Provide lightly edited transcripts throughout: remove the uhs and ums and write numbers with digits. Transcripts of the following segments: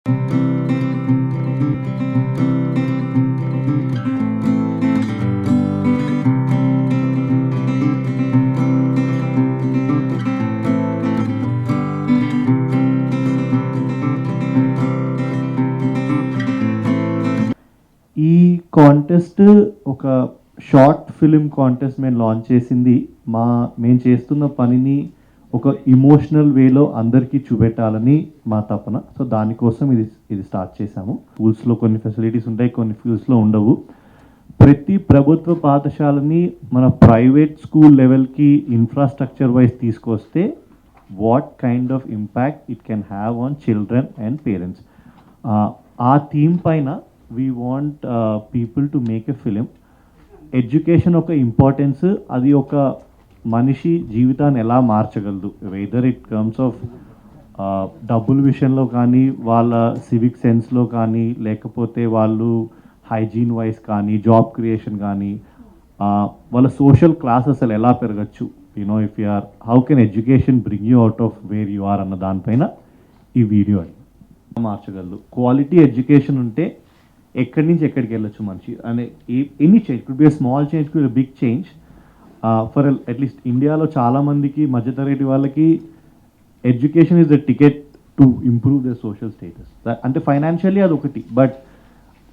ఈ కాంటెస్ట్ ఒక short film contest మేము లాంచ్ చేసింది. మేము చేస్తున్న పనిని ఒక ఇమోషనల్ వేలో అందరికీ చూపెట్టాలని మా తపన. సో దానికోసం ఇది స్టార్ట్ చేశాము. స్కూల్స్లో కొన్ని ఫెసిలిటీస్ ఉంటాయి, కొన్ని స్కూల్స్లో ఉండవు. ప్రతి ప్రభుత్వ పాఠశాలని మన ప్రైవేట్ స్కూల్ లెవెల్కి ఇన్ఫ్రాస్ట్రక్చర్ వైజ్ తీసుకొస్తే what kind of impact it can have on children and parents. ఆ థీమ్ పైన we want people to make a film. Education ఒక ఇంపార్టెన్స్, అది ఒక మనిషి జీవితాన్ని ఎలా మార్చగలదు, వెదర్ ఇట్ కమ్స్ ఆఫ్ డబ్బుల విషయంలో కానీ, వాళ్ళ సివిక్ సెన్స్లో కానీ, లేకపోతే వాళ్ళు హైజీన్ వైజ్ కానీ, జాబ్ క్రియేషన్ కానీ, వాళ్ళ సోషల్ క్లాస్ అసలు ఎలా పెరగచ్చు, you know if you are how can education bring you out of where you are అన్న దానిపైన ఈ వీడియో అని మార్చగలదు. క్వాలిటీ ఎడ్యుకేషన్ ఉంటే ఎక్కడి నుంచి ఎక్కడికి వెళ్ళొచ్చు మనిషి అనే any change, could be a small change, could be big change. For at least ఇండియాలో చాలామందికి, మధ్యతరగతి వాళ్ళకి education is the ticket to improve the social status. అంటే ఫైనాన్షియల్లీ అది ఒకటి, బట్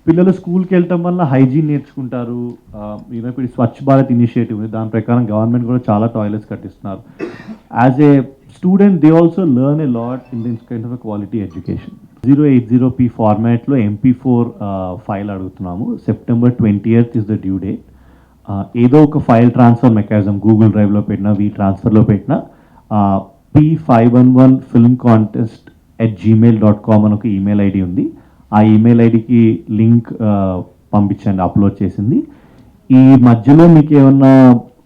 పిల్లలు స్కూల్కి వెళ్ళటం వల్ల హైజీన్ నేర్చుకుంటారు. ఇప్పుడు స్వచ్ఛ భారత్ ఇనిషియేటివ్ ఉంది, దాని ప్రకారం గవర్నమెంట్ కూడా చాలా టాయిలెట్స్ కట్టిస్తున్నారు. As a student they also learn a lot in this kind of quality education. 080p ఫార్మాట్లో MP4 ఫైల్ అడుగుతున్నాము. September 20th is the due date. ఏదో ఒక ఫైల్ ట్రాన్స్ఫర్ మెకానిజం గూగుల్ డ్రైవ్లో పెట్టినా, ట్రాన్స్ఫర్లో పెట్టినా, p511filmcontest@gmail.com అని ఒక ఈమెయిల్ ఐడి ఉంది. ఆ ఈమెయిల్ ఐడికి లింక్ పంపించండి, అప్లోడ్ చేసింది. ఈ మధ్యలో మీకు ఏమన్నా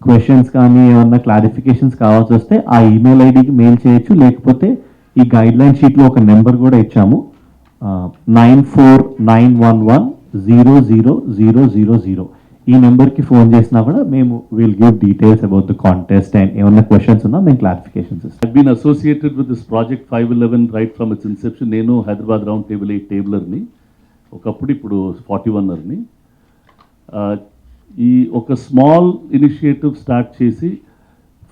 క్వశ్చన్స్ కానీ, ఏమన్నా క్లారిఫికేషన్స్ కావాల్సి వస్తే ఆ ఈమెయిల్ ఐడికి మెయిల్ చేయొచ్చు. లేకపోతే ఈ గైడ్ లైన్ షీట్లో ఒక నెంబర్ కూడా ఇచ్చాము, 9491100000. ఈ నెంబర్కి ఫోన్ చేసినా కూడా మేము will give details about the contest and ఏమన్నా క్వశ్చన్స్ ఉన్నా మేము క్లారిఫికేషన్స్ ఇస్తాం. I've been associated with this project 511 right from its inception. నేను హైదరాబాద్ రౌండ్ టేబుల్ 8 టేబులర్ని, ఒకప్పుడు ఇప్పుడు 41ర్ని. ఈ ఒక స్మాల్ ఇనిషియేటివ్ స్టార్ట్ చేసి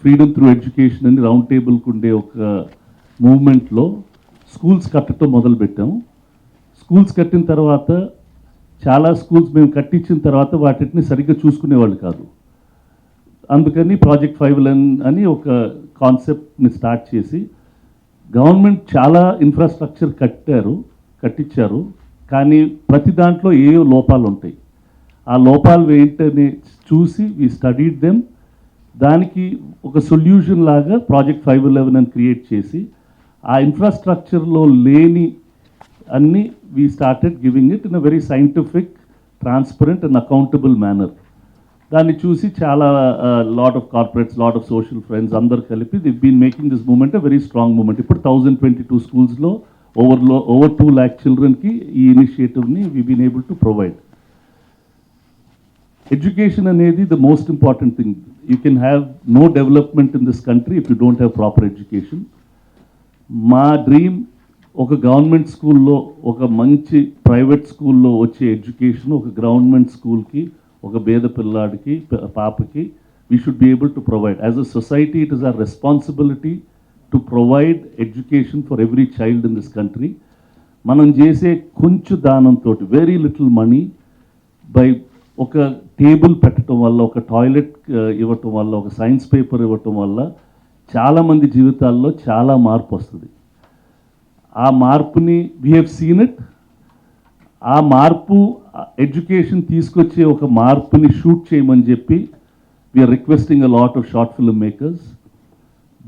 ఫ్రీడమ్ త్రూ ఎడ్యుకేషన్ అని రౌండ్ టేబుల్కి ఉండే ఒక మూవ్మెంట్లో స్కూల్స్ కట్టడం మొదలుపెట్టాము. స్కూల్స్ కట్టిన తర్వాత చాలా స్కూల్స్ మేము కట్టించిన తర్వాత వాటిని సరిగ్గా చూసుకునేవాళ్ళు కాదు. అందుకని ప్రాజెక్ట్ 511 అని ఒక కాన్సెప్ట్ని స్టార్ట్ చేసి గవర్నమెంట్ చాలా ఇన్ఫ్రాస్ట్రక్చర్ కట్టించారు, కానీ ప్రతి దాంట్లో ఏవో లోపాలు ఉంటాయి. ఆ లోపాలు ఏంటని చూసి వి స్టడీడ్ దెమ్. దానికి ఒక సొల్యూషన్ లాగా ప్రాజెక్ట్ 511 అని క్రియేట్ చేసి ఆ ఇన్ఫ్రాస్ట్రక్చర్లో లేని అన్నీ we started giving it in a very scientific, transparent and accountable manner. దాన్ని చూసి చాలా lot of corporates, lot of social friends అందరు కలిపి they been making this moment a very strong moment. ఇప్పుడు 1022 స్కూల్స్లో ఓవర్ 2 lakh చిల్డ్రన్కి ఈ ఇనిషియేటివ్ని we been able to provide. Education అనేది the most important thing. You can have no development in this country if you don't have proper education. మా dream ఒక government స్కూల్లో, ఒక మంచి ప్రైవేట్ స్కూల్లో వచ్చే ఎడ్యుకేషన్ ఒక గవర్నమెంట్ స్కూల్కి, ఒక పేద పిల్లాడికి, పాపకి we should be able to provide. As a society it is our responsibility to provide education for every child in this country. మనం చేసే కొంచెం దానంతో, వెరీ లిటిల్ మనీ, బై ఒక టేబుల్ పెట్టడం వల్ల, ఒక టాయిలెట్ ఇవ్వటం వల్ల, ఒక సైన్స్ పేపర్ ఇవ్వటం వల్ల చాలామంది జీవితాల్లో చాలా మార్పు వస్తుంది. ఆ మార్పుని వీ హ్యావ్ సీన్ ఇట్. ఆ మార్పు ఎడ్యుకేషన్ తీసుకొచ్చే ఒక మార్పుని షూట్ చేయమని చెప్పి we are requesting a lot of short film makers.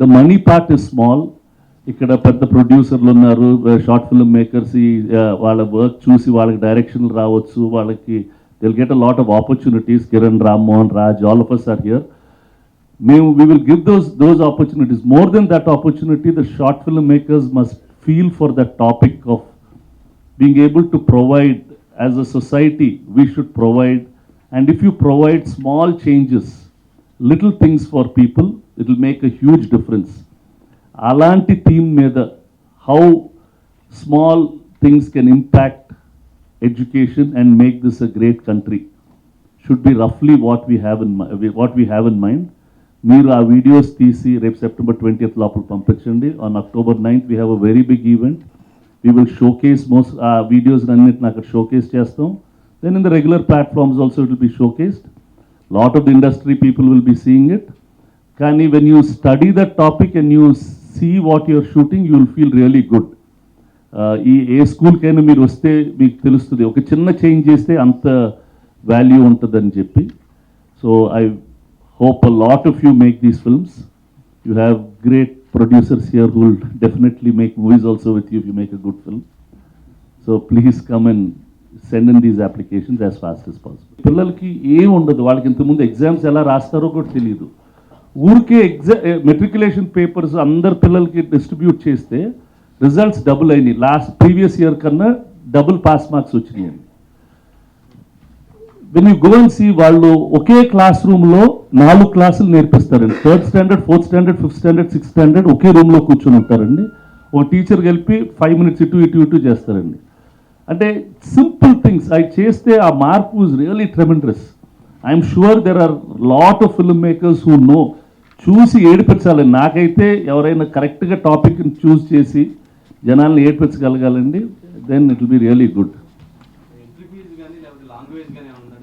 The money part is small. ఇక్కడ పెద్ద ప్రొడ్యూసర్లు ఉన్నారు, షార్ట్ ఫిల్మ్ మేకర్స్. వాళ్ళ వర్క్ చూసి వాళ్ళకి డైరెక్షన్లు రావచ్చు, వాళ్ళకి they'll get a lot of opportunities. Kiran, Ram Mohan, Raj, all of us are here. We will give those opportunities. More than that opportunity, the short film makers must feel for that topic of being able to provide. As a society, we should provide. And if you provide small changes, little things for people, it will make a huge difference. Alanti theme meda, how small things can impact education and make this a great country should be roughly what we have in mind. మీరు ఆ videos తీసి రేపు September 20th లోపల పంపించండి. On October 9th we have a very big event. We will showcase most ఆ videos అన్నిటిని అక్కడ showcase చేస్తాం. Then in the regular platforms also it will be showcased. Lot of the industry people will be seeing it. కానీ when you study that topic and you see what you're shooting you will feel really good. ఈ ఏ స్కూల్కైనా మీరు వస్తే మీకు తెలుస్తుంది ఒక చిన్న change చేస్తే అంత వాల్యూ ఉంటుందని చెప్పి. So I hope a lot of you make these films. You have great producers here who will definitely make movies also with you if you make a good film. So please come and send in these applications as fast as possible. పిల్లలకి ఏం ఉండదు, వాళ్ళకి ఇంతకుముందు exams ఎలా రాస్తారో కూడా తెలియదు. ఊరికే matriculation papers అందరు పిల్లలకి డిస్ట్రిబ్యూట్ చేస్తే రిజల్ట్స్ డబుల్ అయినాయి. ప్రీవియస్ ఇయర్ కన్నా డబుల్ పాస్ మార్క్స్ వచ్చినాయండి. When you go and see వాళ్ళు ఒకే క్లాస్ రూమ్లో 4 క్లాసులు నేర్పిస్తారండి. 3rd standard 4th standard 5th standard 6th standard ఒకే రూమ్లో కూర్చొని ఉంటారండి. ఒక టీచర్ కలిపి 5 minutes ఇటు చేస్తారండి. అంటే సింపుల్ థింగ్స్ అవి చేస్తే ఆ mark was really tremendous. I'm sure there are lot of film makers who know. చూసి ఏడిపించాలి. నాకైతే ఎవరైనా కరెక్ట్గా టాపిక్ని చూస్ చేసి జనాల్ని ఏడిపించగలగాలండి. Then it will be really good.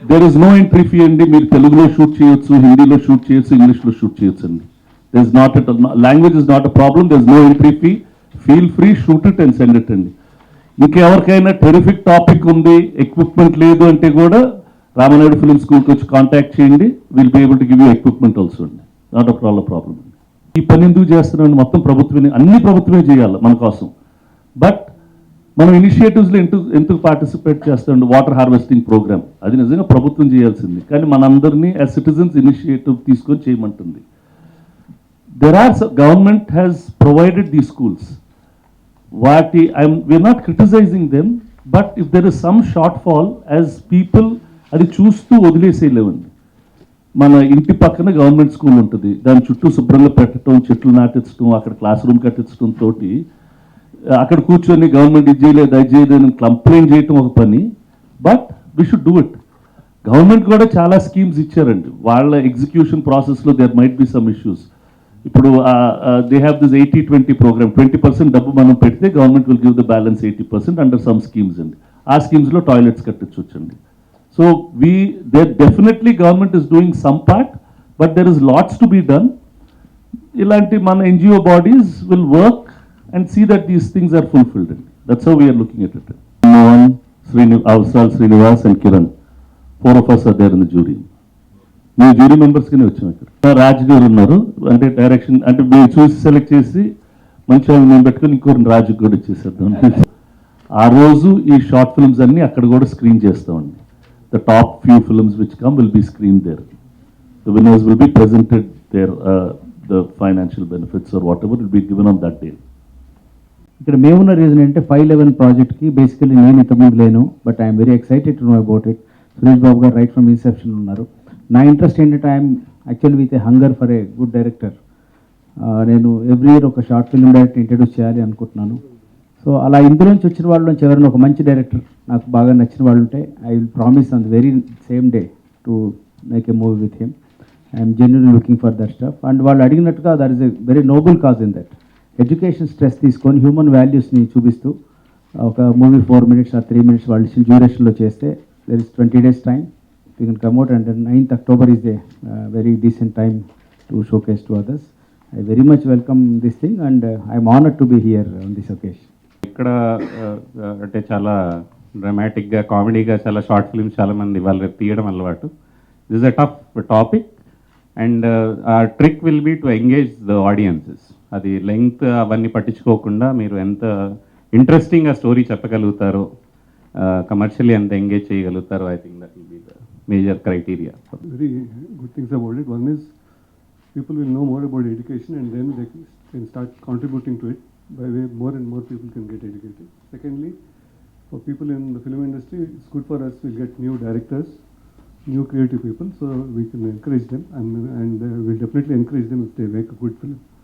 There is no entry fee అండి. మీరు తెలుగులో షూట్ చేయొచ్చు, హిందీలో షూట్ చేయొచ్చు, ఇంగ్లీష్లో షూట్ చేయొచ్చు అండి. There is not language is not a problem. There is no entry fee. Feel free, shoot it and send it అండి. ఇంకెవరికైనా టెరిఫిక్ టాపిక్ ఉంది, ఎక్విప్మెంట్ లేదు అంటే కూడా రామనాయుడు ఫిల్మ్ స్కూల్కి వచ్చి కాంటాక్ట్ చేయండి. Will be able to give you equipment also అండి. నాట్ అ ప్రాబ్లం అండి. ఈ పని ఎందుకు చేస్తున్నాం? మొత్తం ప్రభుత్వమే, అన్ని ప్రభుత్వమే చేయాలి మన కోసం. బట్ మనం ఇనిషియేటివ్స్లో ఎందుకు పార్టిసిపేట్ చేస్తాం? వాటర్ హార్వెస్టింగ్ ప్రోగ్రామ్ అది నిజంగా ప్రభుత్వం చేయాల్సింది, కానీ మనందరినీ యాజ్ సిటిజన్స్ ఇనిషియేటివ్ తీసుకొని చేయమంటుంది. Government has provided the schools. We are not criticising them, but if there is some shortfall as people అది చూస్తూ వదిలేసేయలేవండి. మన ఇంటి పక్కన గవర్నమెంట్ స్కూల్ ఉంటుంది, దాని చుట్టూ శుభ్రంగా పెట్టడం, చెట్లు నాటించడం, అక్కడ క్లాస్ రూమ్ కట్టించడం తోటి అక్కడ కూర్చొని గవర్నమెంట్ ఇది చేయలేదు అది చేయలేదు కంప్లైంట్ చేయటం ఒక పని. But we should do it. Government కూడా చాలా స్కీమ్స్ ఇచ్చారండి. వాళ్ళ ఎగ్జిక్యూషన్ ప్రాసెస్లో there might be some issues. ఇప్పుడు దే హ్యావ్ దిస్ 80-20 ప్రోగ్రామ్. 20% డబ్బు మనం పెడితే government will give the balance 80% under some schemes అండి. ఆ స్కీమ్స్లో టాయిలెట్స్ కట్టించవచ్చండి. So definitely government is doing some part, but there is lots to be done. ఇలాంటి మన NGO bodies will work and see that these things are fulfilled. That's how we are looking at it. Mohan, Avsal, Srinivas and Kiran, 4 of us are there in the jury. మేము jury మెంబర్స్గానే వచ్చాం. ఇక్కడ రాజ్ గారు ఉన్నారు, అంటే direction అంటే మేము చూసి select చేసి మంచి వాళ్ళు మేము పెట్టుకుని ఇంకొకరిని రాజుకి కూడా ఇచ్చేసేద్దాం. ఆ రోజు ఈ షార్ట్ ఫిల్మ్స్ అన్నీ అక్కడ కూడా స్క్రీన్ చేస్తామండి. The top few films which come will be screen there. The winners will be presented there. The financial benefits are whatever will be given on that day. ఇక్కడ మేమున్న reason అంటే 511 ప్రాజెక్ట్కి basically నేను ఇంతకుముందు లేను, but I'm very excited to know about it. Suresh Babu గారు right from inception ఉన్నారు. నా ఇంట్రెస్ట్ ఏంటంటే I'm actually with a hunger for a good director. నేను ఎవ్రీ ఇయర్ ఒక షార్ట్ ఫిల్మ్ డైరెక్టర్ ఇంట్రడ్యూస్ చేయాలి అనుకుంటున్నాను. సో అలా ఇందులోంచి వచ్చిన వాళ్ళ నుంచి ఎవరైనా ఒక మంచి డైరెక్టర్ నాకు బాగా నచ్చిన వాళ్ళు ఉంటే I will promise on the very same day to make a movie with him. I'm genuinely looking for that stuff. And వాళ్ళు అడిగినట్టుగా that is a very noble cause in that. Education stress తీసుకొని human వాల్యూస్ని చూపిస్తూ ఒక movie 4 minutes or 3 minutes వాళ్ళు ఇచ్చిన డ్యూరేషన్లో చేస్తే there is 20 days time you can come at. And 9th October is a very decent time to showcase to others. I very much welcome this thing and I'm honoured to be here on this occasion. ఇక్కడ అంటే చాలా డ్రామాటిక్గా కామెడీగా చాలా short films చాలామంది వాళ్ళు తీయడం అలవాటు. This is a tough topic and trick will be to engage the audiences. అది లెంగ్త్ అవన్నీ పట్టించుకోకుండా మీరు ఎంత ఇంట్రెస్టింగ్గా స్టోరీ చెప్పగలుగుతారో, కమర్షియల్లీ ఎంత ఎంగేజ్ చేయగలుగుతారో, I think that will be the major criteria. Very good things about it. One is people will know more about education and then they can start contributing to it by way more and more people can get educated. Secondly, for people in the film industry, it's good for us. We'll get new directors, new creative people, so we can encourage them and we'll definitely encourage them if they make a good film.